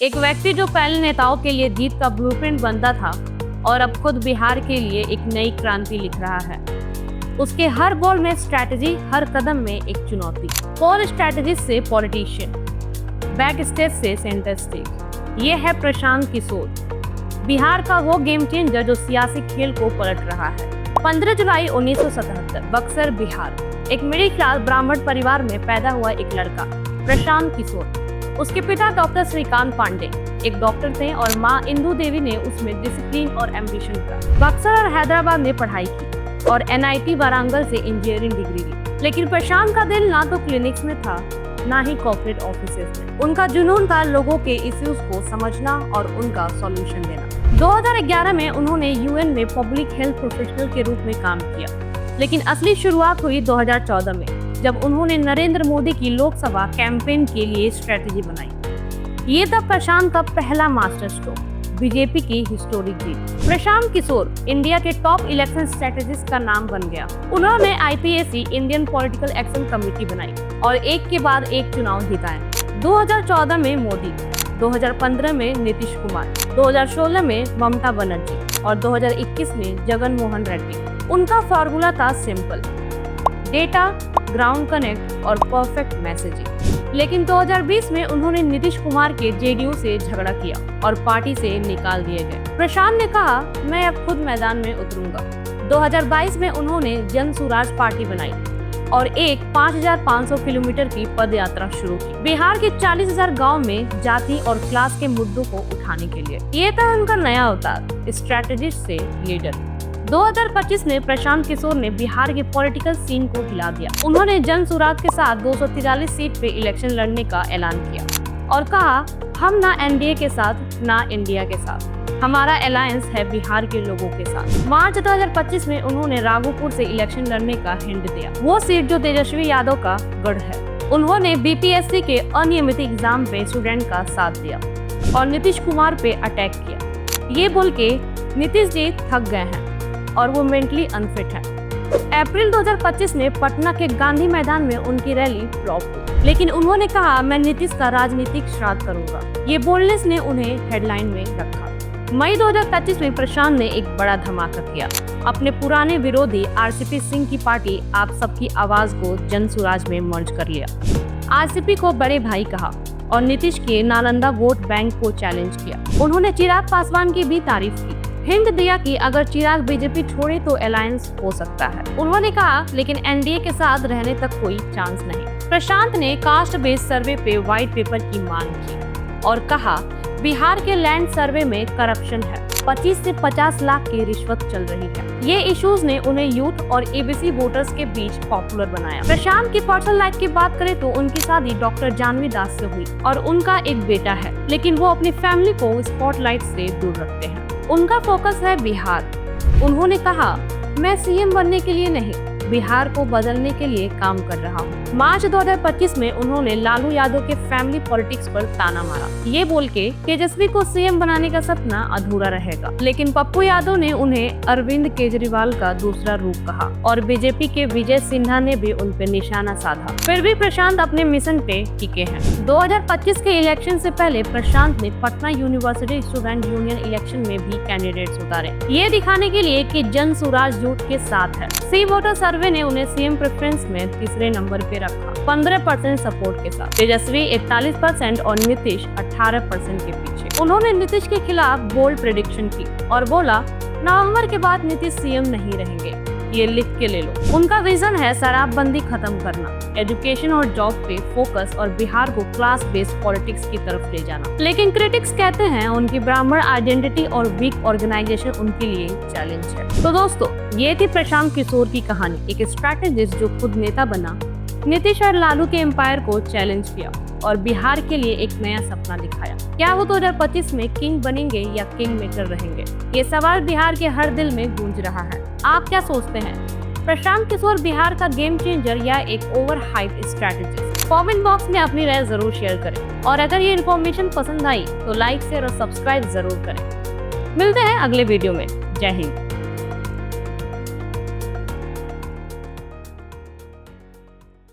एक व्यक्ति जो पहले नेताओं के लिए जीत का ब्लूप्रिंट बनता था और अब खुद बिहार के लिए एक नई क्रांति लिख रहा है। उसके हर बोल में स्ट्रैटेजी, हर कदम में एक चुनौती। पोल स्ट्रैटेजिस्ट से पॉलिटिशियन, बैक स्टेज से सेंटर स्टेज। ये है प्रशांत किशोर, बिहार का वो गेम चेंजर जो सियासी खेल को पलट रहा है। 15 जुलाई 1977, बक्सर, बिहार। एक मिडिल क्लास ब्राह्मण परिवार में पैदा हुआ एक लड़का प्रशांत किशोर। उसके पिता डॉक्टर श्रीकांत पांडे एक डॉक्टर थे और माँ इंदू देवी ने उसमें डिसिप्लिन और एम्बिशन का। बक्सर और हैदराबाद में पढ़ाई की और NIT वारांगल से इंजीनियरिंग डिग्री ली। लेकिन प्रशांत का दिल ना तो क्लिनिक्स में था, ना ही कॉर्पोरेट ऑफिसेज में। उनका जुनून था लोगों के इश्यूज को समझना और उनका सॉल्यूशन देना। 2011 में उन्होंने UN में पब्लिक हेल्थ प्रोफेशनल के रूप में काम किया, लेकिन असली शुरुआत हुई 2014 में, जब उन्होंने नरेंद्र मोदी की लोकसभा कैंपेन के लिए स्ट्रेटेजी बनाई। ये था प्रशांत का पहला मास्टर स्ट्रोक, बीजेपी की हिस्टोरिक जीत। प्रशांत किशोर इंडिया के टॉप इलेक्शन स्ट्रेटेजिस्ट का नाम बन गया। उन्होंने IPAC Indian political action committee बनाई और एक के बाद एक चुनाव जिताए। 2014 में मोदी, 2015 में नीतीश कुमार, 2016 में ममता बनर्जी और 2021 में जगन मोहन रेड्डी। उनका फॉर्मूला था सिंपल: डेटा, ग्राउंड कनेक्ट और परफेक्ट मैसेजिंग। लेकिन 2020 में उन्होंने नीतीश कुमार के JDU से झगड़ा किया और पार्टी से निकाल दिए गए। प्रशांत ने कहा, मैं अब खुद मैदान में उतरूंगा। 2022 में उन्होंने जन स्वराज पार्टी बनाई और एक 5,500 किलोमीटर की पद यात्रा शुरू की, बिहार के 40,000 गाँव में जाति और क्लास के मुद्दों को उठाने के लिए। ये था उनका नया अवतार, स्ट्रेटेजिस्ट से लीडर। 2025 में प्रशांत किशोर ने बिहार के पॉलिटिकल सीन को हिला दिया। उन्होंने जन स्वराज के साथ 243 सीट पे इलेक्शन लड़ने का ऐलान किया और कहा, हम ना NDA के साथ ना इंडिया के साथ, हमारा अलायंस है बिहार के लोगों के साथ। मार्च 2025 में उन्होंने राघोपुर से इलेक्शन लड़ने का हिंट दिया, वो सीट जो तेजस्वी यादव का गढ़ है। उन्होंने BPSC के अनियमित एग्जाम पे स्टूडेंट का साथ दिया और नीतीश कुमार पे अटैक किया, ये बोल के नीतीश जी थक गए हैं और वो मेंटली अनफिट है। अप्रैल 2025 में पटना के गांधी मैदान में उनकी रैली फ्लॉप हुई, लेकिन उन्होंने कहा, मैं नीतीश का राजनीतिक श्राद्ध करूंगा। ये बोल्डनेस ने उन्हें हेडलाइन में रखा। मई 2025 में प्रशांत ने एक बड़ा धमाका किया। अपने पुराने विरोधी RCP सिंह की पार्टी आप सबकी आवाज को जन स्वराज में मर्ज कर लिया। RCP को बड़े भाई कहा और नीतीश के नालंदा वोट बैंक को चैलेंज किया। उन्होंने चिराग पासवान की भी तारीफ की, हिंट दिया कि अगर चिराग बीजेपी छोड़े तो अलायंस हो सकता है। उन्होंने कहा, लेकिन NDA के साथ रहने तक कोई चांस नहीं। प्रशांत ने कास्ट बेस्ड सर्वे पे व्हाइट पेपर की मांग की और कहा, बिहार के लैंड सर्वे में करप्शन है, 25 से 50 लाख की रिश्वत चल रही है। ये इश्यूज ने उन्हें यूथ और ABC वोटर्स के बीच पॉपुलर बनाया। प्रशांत की पर्सनल लाइफ की बात करें तो उनकी शादी डॉक्टर जानवी दास से हुई और उनका एक बेटा है, लेकिन वो अपनी फैमिली को स्पॉटलाइट से दूर रखते हैं। उनका फोकस है बिहार। उन्होंने कहा, मैं CM बनने के लिए नहीं, बिहार को बदलने के लिए काम कर रहा हूँ। मार्च 2025 में उन्होंने लालू यादव के फैमिली पॉलिटिक्स पर ताना मारा, ये बोल के तेजस्वी को CM बनाने का सपना अधूरा रहेगा। लेकिन पप्पू यादव ने उन्हें अरविंद केजरीवाल का दूसरा रूप कहा और BJP के विजय सिन्हा ने भी उन पर निशाना साधा। फिर भी प्रशांत अपने मिशन पे टिके हैं। 2025 के इलेक्शन से पहले प्रशांत ने Patna university student union election में भी कैंडिडेट्स उतारे, ये दिखाने के लिए कि जन स्वराज जुट के साथ है। सी वोटर सर्वे ने उन्हें CM प्रेफरेंस में तीसरे नंबर पे रखा, 15% सपोर्ट के साथ। तेजस्वी 41% और नीतीश 18% के पीछे। उन्होंने नीतीश के खिलाफ बोल्ड प्रेडिक्शन की और बोला, नवंबर के बाद नीतीश CM नहीं रहेंगे, ये लिख के ले लो। उनका विजन है शराबबंदी खत्म करना, एजुकेशन और जॉब पे फोकस और बिहार को क्लास बेस्ड पॉलिटिक्स की तरफ ले जाना। लेकिन क्रिटिक्स कहते हैं उनकी ब्राह्मण आइडेंटिटी और वीक ऑर्गेनाइजेशन उनके लिए चैलेंज है। तो दोस्तों, ये थी प्रशांत किशोर की कहानी, एक स्ट्रैटेजिस्ट जो खुद नेता बना, नीतीश और लालू के एम्पायर को चैलेंज किया और बिहार के लिए एक नया सपना दिखाया। क्या वो 2025 में किंग बनेंगे या किंग मेकर रहेंगे? ये सवाल बिहार के हर दिल में गूंज रहा है। आप क्या सोचते हैं? प्रशांत किशोर बिहार का गेम चेंजर या एक over hyped strategist? Comment box में अपनी राय जरूर शेयर करें और अगर ये इन्फॉर्मेशन पसंद आई तो लाइक, शेयर और सब्सक्राइब जरूर करें। मिलते हैं अगले वीडियो में। जय हिंद।